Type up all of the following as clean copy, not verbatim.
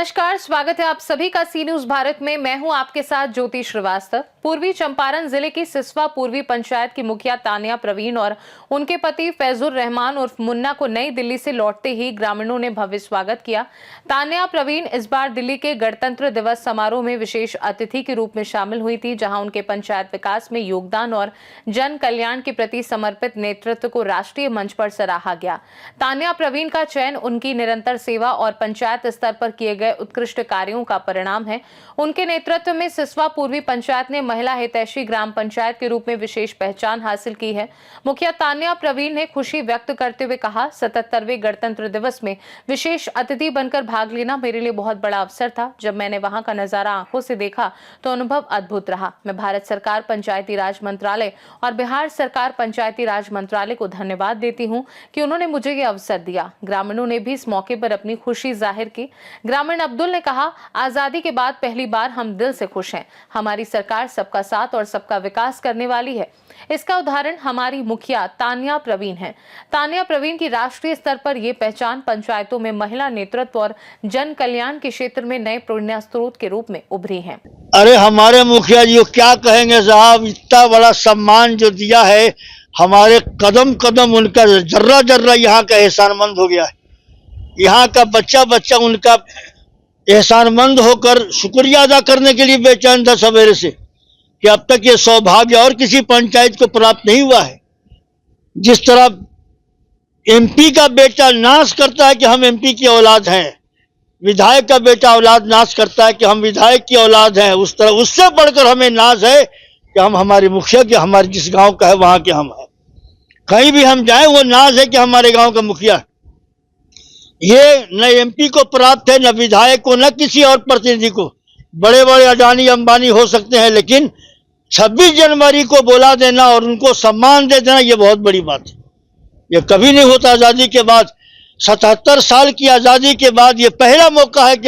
नमस्कार, स्वागत है आप सभी का सी न्यूज भारत में। मैं हूं आपके साथ ज्योति श्रीवास्तव। पूर्वी चंपारण जिले की सिसवा पूर्वी पंचायत की मुखिया तान्या प्रवीण और उनके पति फैजुर रहमान उर्फ मुन्ना को नई दिल्ली से लौटते ही ग्रामीणों ने भव्य स्वागत किया। तान्या प्रवीण इस बार दिल्ली के गणतंत्र दिवस समारोह में विशेष अतिथि के रूप में शामिल हुई थी, जहां उनके पंचायत विकास में योगदान और जन कल्याण के प्रति समर्पित नेतृत्व को राष्ट्रीय मंच पर सराहा गया। तान्या प्रवीण का चयन उनकी निरंतर सेवा और पंचायत स्तर पर किए गए उत्कृष्ट कार्यों का परिणाम है। उनके नेतृत्व में सिसवा पूर्वी पंचायत ने महिला हितैषी ग्राम पंचायत के रूप में विशेष पहचान हासिल की है। मुखिया तान्या प्रवीण ने खुशी व्यक्त करते हुए कहा, 77वें गणतंत्र दिवस में विशेष अतिथि बनकर भाग लेना मेरे लिए बहुत बड़ा अवसर था। जब मैंने वहां का नजारा आंखों से देखा तो अनुभव अद्भुत रहा। मैं भारत सरकार पंचायती राज मंत्रालय और बिहार सरकार पंचायती राज मंत्रालय को धन्यवाद देती हूँ कि उन्होंने मुझे ये अवसर दिया। ग्रामीणों ने भी इस मौके पर अपनी खुशी जाहिर की। ग्रामीण अब्दुल ने कहा, आजादी के बाद पहली बार हम दिल से खुश हैं। हमारी सरकार सबका साथ और सबका विकास करने वाली है। इसका उदाहरण हमारी मुखिया तान्या प्रवीण है। तान्या प्रवीण की राष्ट्रीय स्तर पर यह पहचान पंचायतों में महिला नेतृत्व और जन कल्याण के क्षेत्र में नए प्रेरणा स्रोत के रूप में उभरी है। अरे हमारे मुखिया जी को क्या कहेंगे साहब, इतना बड़ा सम्मान जो दिया है, हमारे कदम कदम उनका जर्रा जर्रा यहाँ का एहसानमंद हो गया है। यहाँ का बच्चा बच्चा उनका एहसानमंद होकर शुक्रिया अदा करने के लिए बेचैन था सवेरे से कि अब तक ये सौभाग्य और किसी पंचायत को प्राप्त नहीं हुआ है। जिस तरह एमपी का बेटा नाश करता है कि हम एमपी की औलाद हैं, विधायक का बेटा औलाद नाश करता है कि हम विधायक की औलाद हैं, उस तरह उससे बढ़कर हमें नाज है कि हम हमारे मुखिया के, हमारे जिस गांव का है वहां के हम हैं। कहीं भी हम जाएं वो नाज है कि हमारे गांव का मुखिया है। ये न एमपी को प्राप्त है, न विधायक को, न किसी और प्रतिनिधि को। बड़े बड़े अडानी अंबानी हो सकते हैं, लेकिन 26 जनवरी को बुला देना और उनको सम्मान दे देना, ये बहुत बड़ी बात है। ये कभी नहीं होता आजादी के बाद। 77 साल की आजादी के बाद ये पहला मौका है कि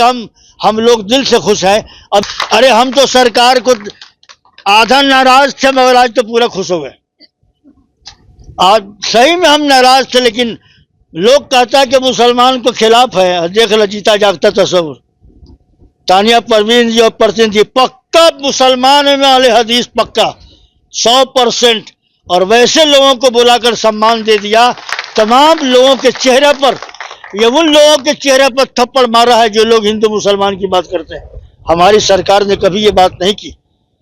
हम लोग दिल से खुश हैं। अब अरे हम तो सरकार को आधा नाराज थे, मगर आज तो पूरा खुश हो गए। आज सही में हम नाराज थे, लेकिन लोग कहता है कि मुसलमान को खिलाफ है। देख लो जीता जागता तस्वुर। तान्या प्रवीण जी और प्रतिनिधि पक्का मुसलमान में वाले हदीस पक्का 100%। और वैसे लोगों को बुलाकर सम्मान दे दिया। तमाम लोगों के चेहरे पर, ये उन लोगों के चेहरे पर थप्पड़ मारा है जो लोग हिंदू मुसलमान की बात करते हैं। हमारी सरकार ने कभी ये बात नहीं की।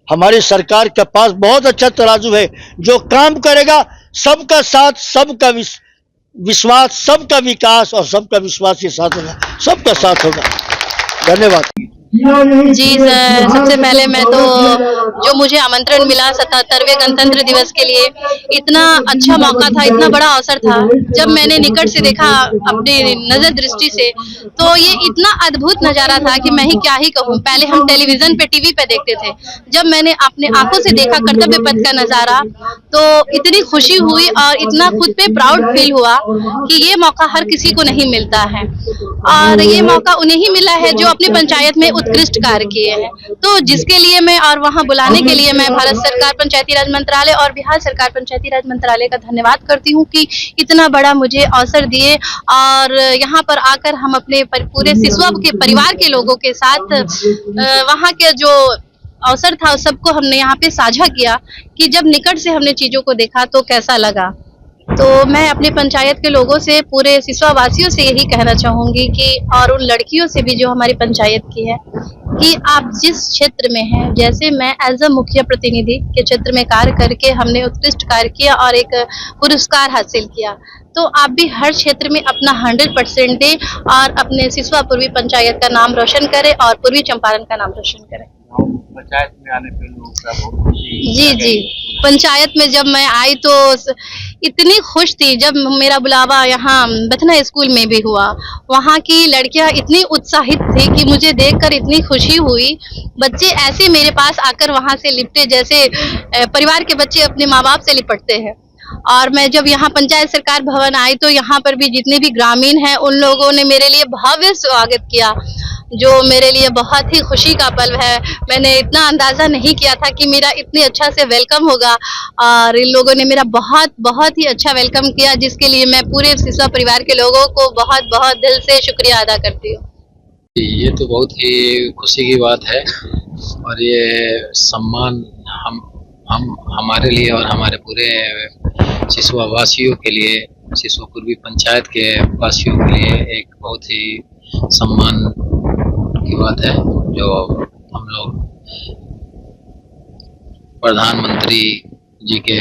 हमारी सरकार के पास बहुत अच्छा तराजू है। जो काम करेगा, सबका साथ, सबका विश्वास, सबका विकास और सबका विश्वास के साथ होगा, सबका साथ होगा। धन्यवाद जी सर, सबसे पहले मैं तो जो मुझे आमंत्रण मिला 77वें गणतंत्र दिवस के लिए, इतना अच्छा मौका था, इतना बड़ा अवसर था। जब मैंने निकट से देखा अपनी नजर दृष्टि से, तो ये इतना अद्भुत नजारा था कि मैं ही क्या ही कहूँ। पहले हम टेलीविजन पे, टीवी पे देखते थे। जब मैंने अपने आंखों से देखा कर्तव्य पथ का नजारा, तो इतनी खुशी हुई और इतना खुद पे प्राउड फील हुआ कि ये मौका हर किसी को नहीं मिलता है। और ये मौका उन्हें ही मिला है जो अपनी पंचायत में उत्कृष्ट कार्य किए हैं। तो जिसके लिए मैं और वहां बुलाने के लिए मैं भारत सरकार पंचायती राज मंत्रालय और बिहार सरकार पंचायती राज मंत्रालय का धन्यवाद करती हूं कि इतना बड़ा मुझे अवसर दिए। और यहां पर आकर हम अपने पूरे सिसवा के परिवार के लोगों के साथ वहां के जो अवसर था सबको हमने यहाँ पे साझा किया कि जब निकट से हमने चीजों को देखा तो कैसा लगा। तो मैं अपने पंचायत के लोगों से, पूरे सिसवा वासियों से यही कहना चाहूंगी कि, और उन लड़कियों से भी जो हमारी पंचायत की है, कि आप जिस क्षेत्र में हैं, जैसे मैं एज अ मुखिया प्रतिनिधि के क्षेत्र में कार्य करके हमने उत्कृष्ट कार्य किया और एक पुरस्कार हासिल किया, तो आप भी हर क्षेत्र में अपना 100% दें और अपने सिसवा पूर्वी पंचायत का नाम रोशन करें और पूर्वी चंपारण का नाम रोशन करें। पंचायत में आने पे लोगों का बहुत खुशी। जी, पंचायत में जब मैं आई तो इतनी खुश थी। जब मेरा बुलावा यहाँ बथना स्कूल में भी हुआ, वहाँ की लड़कियाँ इतनी उत्साहित थी कि मुझे देखकर इतनी खुशी हुई। बच्चे ऐसे मेरे पास आकर वहाँ से लिपटे जैसे परिवार के बच्चे अपने माँ बाप से लिपटते हैं। और मैं जब यहाँ पंचायत सरकार भवन आई तो यहाँ पर भी जितने भी ग्रामीण हैं उन लोगों ने मेरे लिए भव्य स्वागत किया, जो मेरे लिए बहुत ही खुशी का पल है। मैंने इतना अंदाजा नहीं किया था कि मेरा इतने अच्छा से वेलकम होगा, और इन लोगों ने मेरा बहुत बहुत ही अच्छा वेलकम किया, जिसके लिए मैं पूरे सिसवा परिवार के लोगों को बहुत बहुत दिल से शुक्रिया अदा करती हूँ। ये तो बहुत ही खुशी की बात है और ये सम्मान हम हमारे लिए और हमारे पूरे सिसवा वासियों के लिए, सिसवा पूर्वी पंचायत के वासियों के लिए एक बहुत ही सम्मान की बात है, जो हम लोग प्रधानमंत्री जी के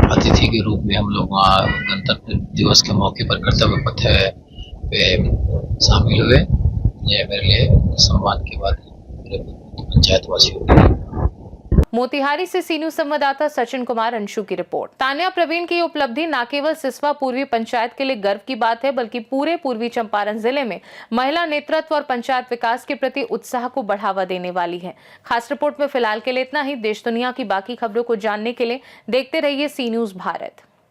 अतिथि के रूप में हम लोग वहाँ गणतंत्र दिवस के मौके पर कर्तव्य पथ पे शामिल हुए। ये मेरे लिए सम्मान की बात है मेरे पंचायत वासियों के लिए। मोतिहारी से सी न्यूज संवाददाता सचिन कुमार अंशु की रिपोर्ट। तान्या प्रवीण की उपलब्धि न केवल सिसवा पूर्वी पंचायत के लिए गर्व की बात है, बल्कि पूरे पूर्वी चंपारण जिले में महिला नेतृत्व और पंचायत विकास के प्रति उत्साह को बढ़ावा देने वाली है। खास रिपोर्ट में फिलहाल के लिए इतना ही। देश दुनिया की बाकी खबरों को जानने के लिए देखते रहिए सी न्यूज भारत।